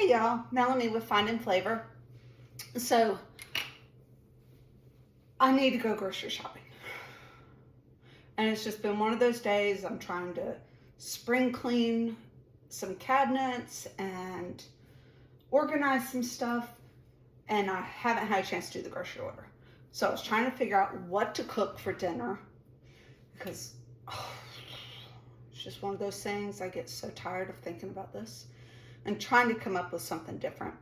Hey y'all, Melanie with Find and Flavor. So, I need to go grocery shopping. And it's just been one of those days. I'm trying to spring clean some cabinets and organize some stuff. And I haven't had a chance to do the grocery order. So I was trying to figure out what to cook for dinner. Because it's just one of those things. I get so tired of thinking about this. And trying to come up with something different.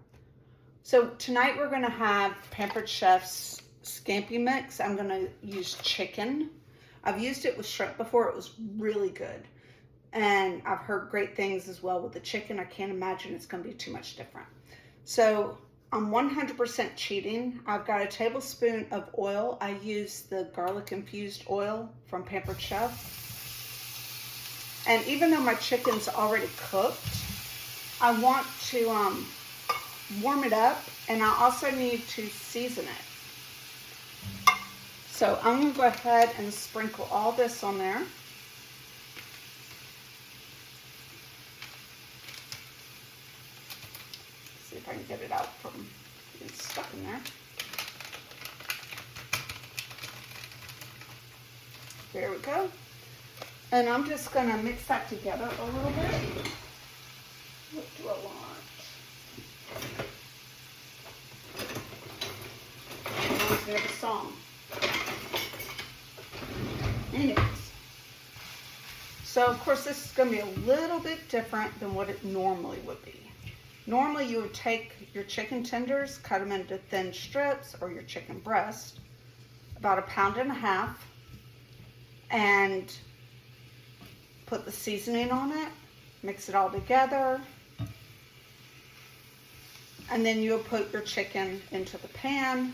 So tonight we're gonna have Pampered Chef's Scampi mix. I'm gonna use chicken. I've used it with shrimp before. It was really good. And I've heard great things as well with the chicken. I can't imagine it's gonna be too much different. So I'm 100% cheating. I've got a tablespoon of oil. I use the garlic infused oil from Pampered Chef. And even though my chicken's already cooked, I want to warm it up, and I also need to season it. So I'm going to go ahead and sprinkle all this on there. See if I can get it out from being stuck in there. There we go. And I'm just going to mix that together a little bit. What do I want? Reminds me of a song. Anyways. So, of course, this is going to be a little bit different than what it normally would be. Normally, you would take your chicken tenders, cut them into thin strips, or your chicken breast, about 1.5 pounds, and put the seasoning on it, mix it all together. And then you'll put your chicken into the pan,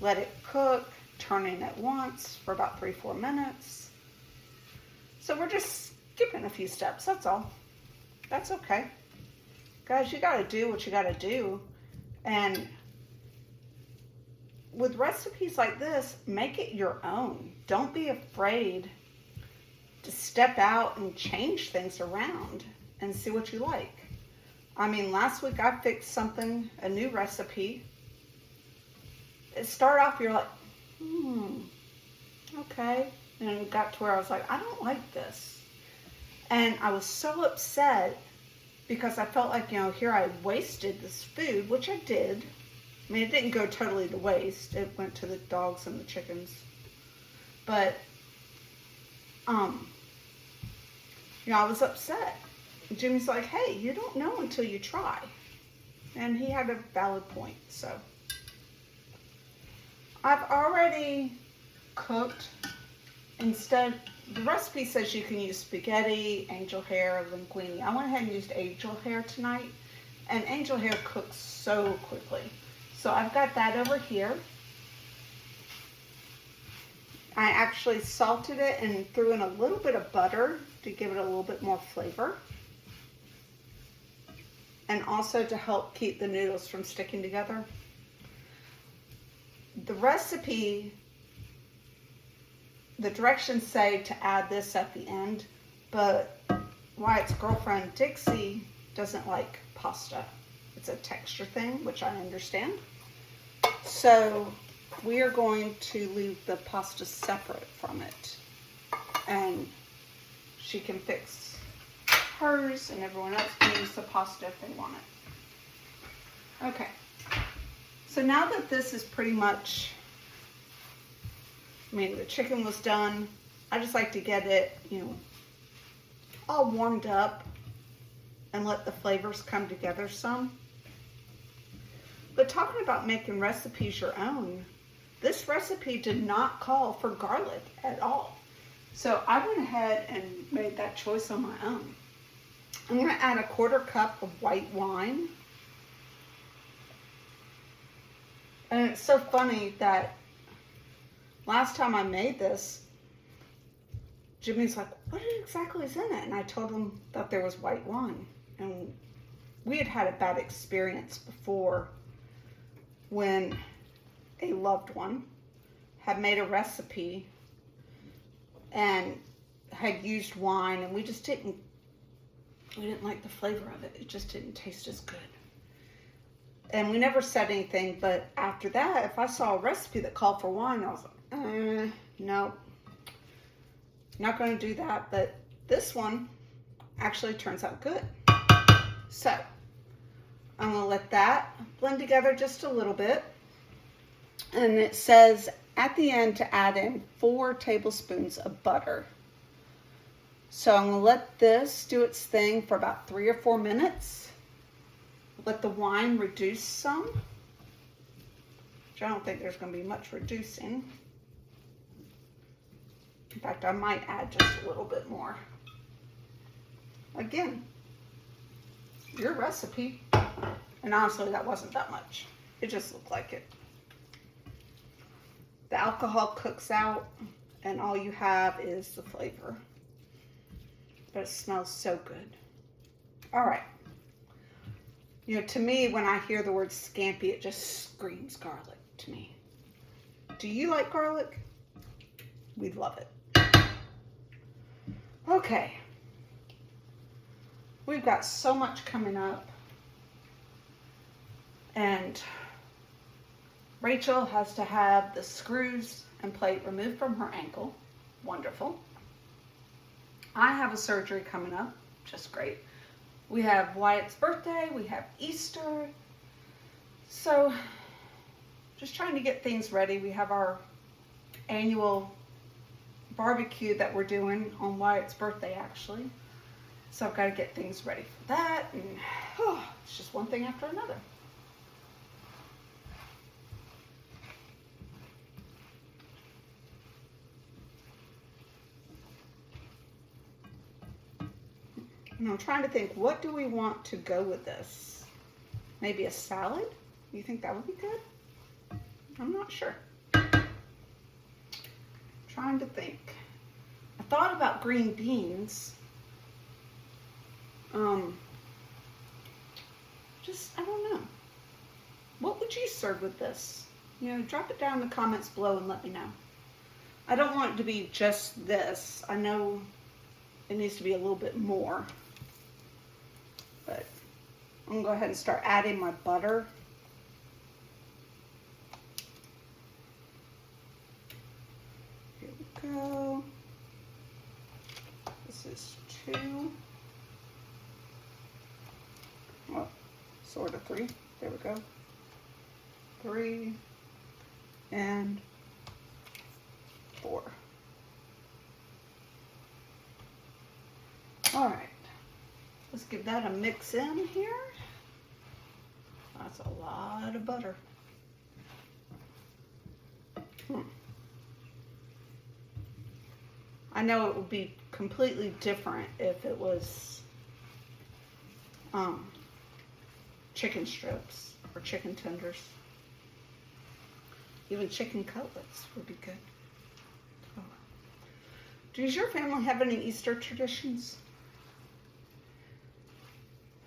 let it cook, turning it once for about 3-4 minutes. So we're just skipping a few steps, that's all. That's okay. Guys, you gotta do what you gotta do. And with recipes like this, make it your own. Don't be afraid to step out and change things around and see what you like. I mean, last week I fixed something, a new recipe. It started off, you're like, okay. And it got to where I was like, I don't like this. And I was so upset because I felt like, here I wasted this food, which I did. I mean, it didn't go totally to waste. It went to the dogs and the chickens. But, I was upset. Jimmy's like, hey, you don't know until you try. And he had a valid point, so. I've already cooked, the recipe says you can use spaghetti, angel hair, linguine. I went ahead and used angel hair tonight, and angel hair cooks so quickly. So I've got that over here. I actually salted it and threw in a little bit of butter to give it a little bit more flavor. And also to help keep the noodles from sticking together. The recipe, the directions say to add this at the end, but Wyatt's girlfriend Dixie doesn't like pasta. It's a texture thing, which I understand. So we are going to leave the pasta separate from it. And she can fix hers, and everyone else can use the pasta if they want it. Okay, so now that this is pretty much, the chicken was done, I just like to get it, all warmed up and let the flavors come together some. But talking about making recipes your own, this recipe did not call for garlic at all. So I went ahead and made that choice on my own. I'm going to add 1/4 cup of white wine. And it's so funny that last time I made this, Jimmy's like, what exactly is in it? And I told him that there was white wine. And we had had a bad experience before when a loved one had made a recipe and had used wine, and we just didn't we didn't like the flavor of it. It just didn't taste as good. And we never said anything, but after that, if I saw a recipe that called for wine, I was like, no, not going to do that. But this one actually turns out good. So I'm going to let that blend together just a little bit. And it says at the end to add in 4 tablespoons of butter. So I'm going to let this do its thing for about 3 or 4 minutes. Let the wine reduce some, which I don't think there's going to be much reducing. In fact, I might add just a little bit more. Again, your recipe. And honestly, that wasn't that much. It just looked like it. The alcohol cooks out, and all you have is the flavor. But it smells so good. All right. You know, to me, when I hear the word scampi, it just screams garlic to me. Do you like garlic? We'd love it. Okay. We've got so much coming up. And Rachel has to have the screws and plate removed from her ankle. Wonderful. I have a surgery coming up. Just great. We have Wyatt's birthday. We have Easter. So just trying to get things ready. We have our annual barbecue that we're doing on Wyatt's birthday, actually. So I've got to get things ready for that. And it's just one thing after another. And I'm trying to think, what do we want to go with this? Maybe a salad? You think that would be good? I'm not sure. Trying to think. I thought about green beans. I don't know. What would you serve with this? You know, drop it down in the comments below and let me know. I don't want it to be just this. I know it needs to be a little bit more. But I'm going to go ahead and start adding my butter. Here we go. This is 2. Well, sort of 3. There we go. 3 and 4. All right. Let's give that a mix in here. That's a lot of butter. I know it would be completely different if it was chicken strips or chicken tenders. Even chicken cutlets would be good. Oh. Does your family have any Easter traditions?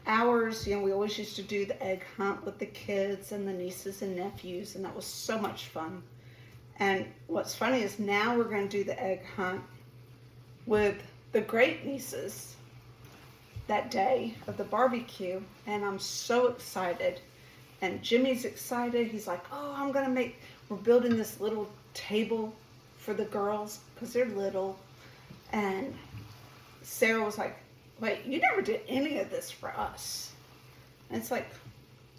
Ours, you know, we always used to do the egg hunt with the kids and the nieces and nephews, and that was so much fun. And what's funny is now we're going to do the egg hunt with the great nieces that day of the barbecue, and I'm so excited. And Jimmy's excited. He's like, oh, we're building this little table for the girls because they're little. And Sarah was like, wait, you never did any of this for us. And it's like,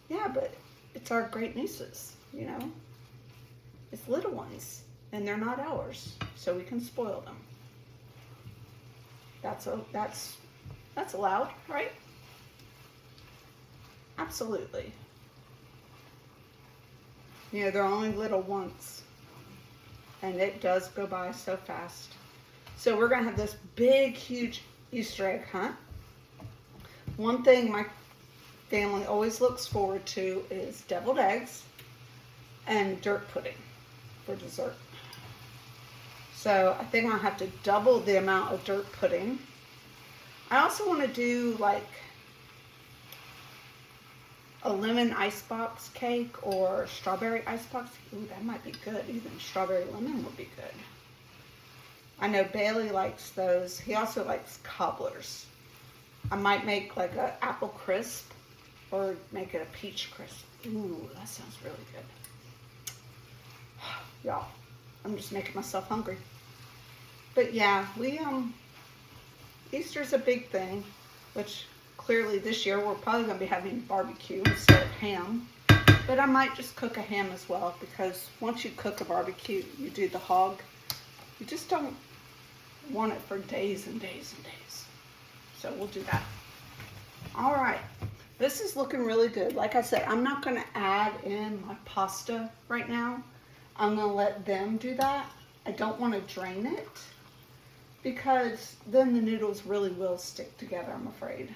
yeah, but it's our great nieces, you know. It's little ones, and they're not ours, so we can spoil them. That's allowed, right? Absolutely. You know, they're only little once, and it does go by so fast. So we're going to have this big, huge Easter egg hunt. One thing my family always looks forward to is deviled eggs and dirt pudding for dessert. So I think I'll have to double the amount of dirt pudding. I also want to do like a lemon icebox cake or strawberry icebox. Ooh, that might be good. Even strawberry lemon would be good. I know Bailey likes those. He also likes cobblers. I might make like an apple crisp or make it a peach crisp. Ooh, that sounds really good. Y'all, I'm just making myself hungry. But yeah, Easter's a big thing, which clearly this year we're probably going to be having barbecue instead of ham. But I might just cook a ham as well, because once you cook a barbecue, you do the hog, you just don't want it for days and days and days. So we'll do that. All right, this is looking really good. Like I said, I'm not going to add in my pasta right now. I'm going to let them do that. I don't want to drain it, because then the noodles really will stick together, I'm afraid,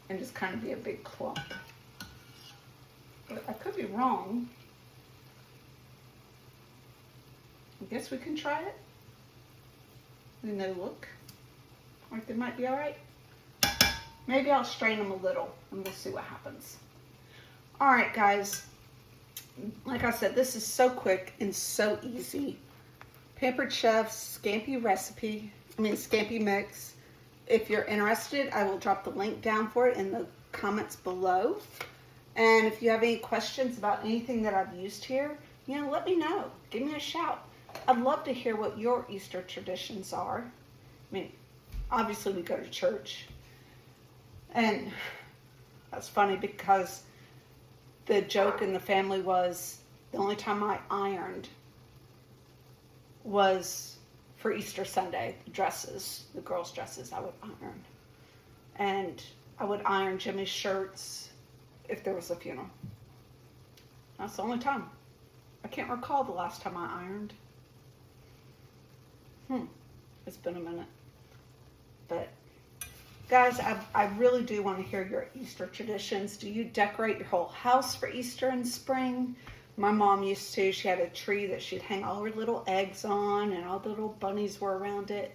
and just kind of be a big clump. But I could be wrong. I guess we can try it. And they look like they might be all right. Maybe I'll strain them a little and we'll see what happens. All right, guys. Like I said, this is so quick and so easy. Pampered Chef's Scampi Scampi mix. If you're interested, I will drop the link down for it in the comments below. And if you have any questions about anything that I've used here, let me know. Give me a shout. I'd love to hear what your Easter traditions are. I mean, obviously we go to church. And that's funny, because the joke in the family was the only time I ironed was for Easter Sunday. The dresses, the girls' dresses, I would iron. And I would iron Jimmy's shirts if there was a funeral. That's the only time. I can't recall the last time I ironed. It's been a minute. But guys, I really do want to hear your Easter traditions. Do you decorate your whole house for Easter in spring? My mom used to. She had a tree that she'd hang all her little eggs on, and all the little bunnies were around it.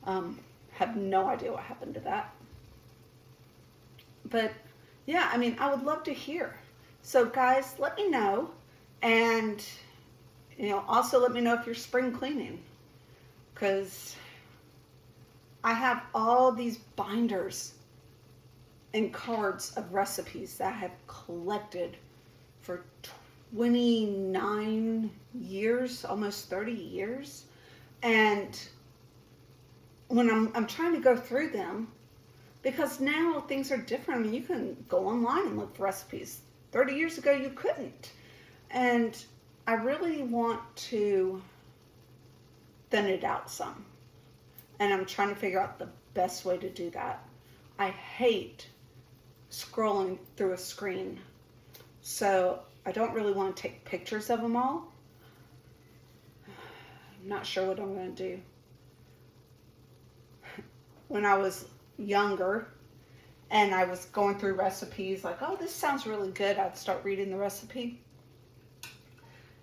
Have no idea what happened to that. But yeah, I mean, I would love to hear. So guys, let me know. And, also let me know if you're spring cleaning. Because I have all these binders and cards of recipes that I have collected for 29 years, almost 30 years. And when I'm trying to go through them, because now things are different. I mean, you can go online and look for recipes. 30 years ago, you couldn't. And I really want to thin it out some. And I'm trying to figure out the best way to do that. I hate scrolling through a screen. So I don't really want to take pictures of them all. I'm not sure what I'm going to do. When I was younger and I was going through recipes, like, oh, this sounds really good, I'd start reading the recipe.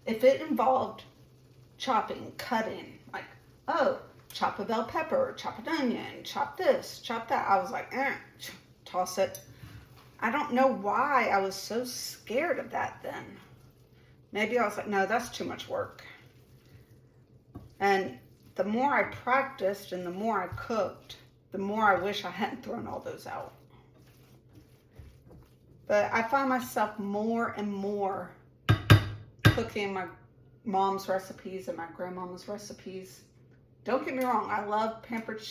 If it involved chopping, cutting, like, oh, chop a bell pepper, chop an onion, chop this, chop that, I was like, toss it. I don't know why I was so scared of that then. Maybe I was like, no, that's too much work. And the more I practiced and the more I cooked, the more I wish I hadn't thrown all those out. But I find myself more and more cooking my mom's recipes and my grandmama's recipes. Don't get me wrong, I love Pampered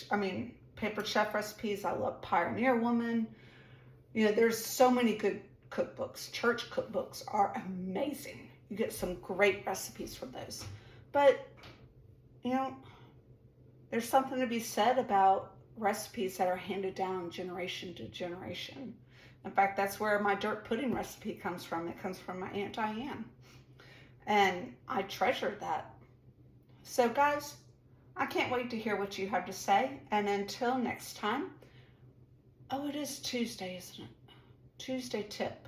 Chef recipes. I love Pioneer Woman. There's so many good cookbooks. Church cookbooks are amazing. You get some great recipes from those. But, there's something to be said about recipes that are handed down generation to generation. In fact, that's where my dirt pudding recipe comes from. It comes from my Aunt Diane. And I treasure that. So guys, I can't wait to hear what you have to say. And until next time, oh, it is Tuesday, isn't it? Tuesday tip.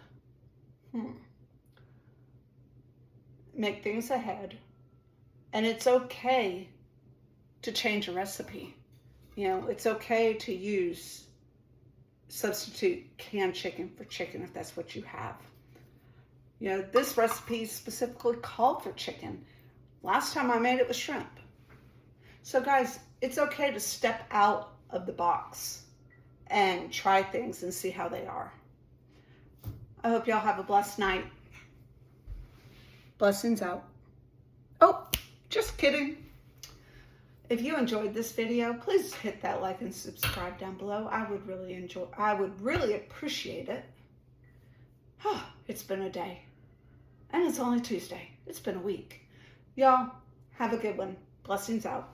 Make things ahead. And it's okay to change a recipe. It's okay to substitute canned chicken for chicken if that's what you have. This recipe specifically called for chicken. Last time I made it with shrimp. So guys, it's okay to step out of the box. and try things and see how they are. I hope y'all have a blessed night. Blessings out. Oh, just kidding. If you enjoyed this video, please hit that like and subscribe down below. I would really appreciate it. It's been a day. And it's only Tuesday. It's been a week. Y'all, have a good one. Blessings out.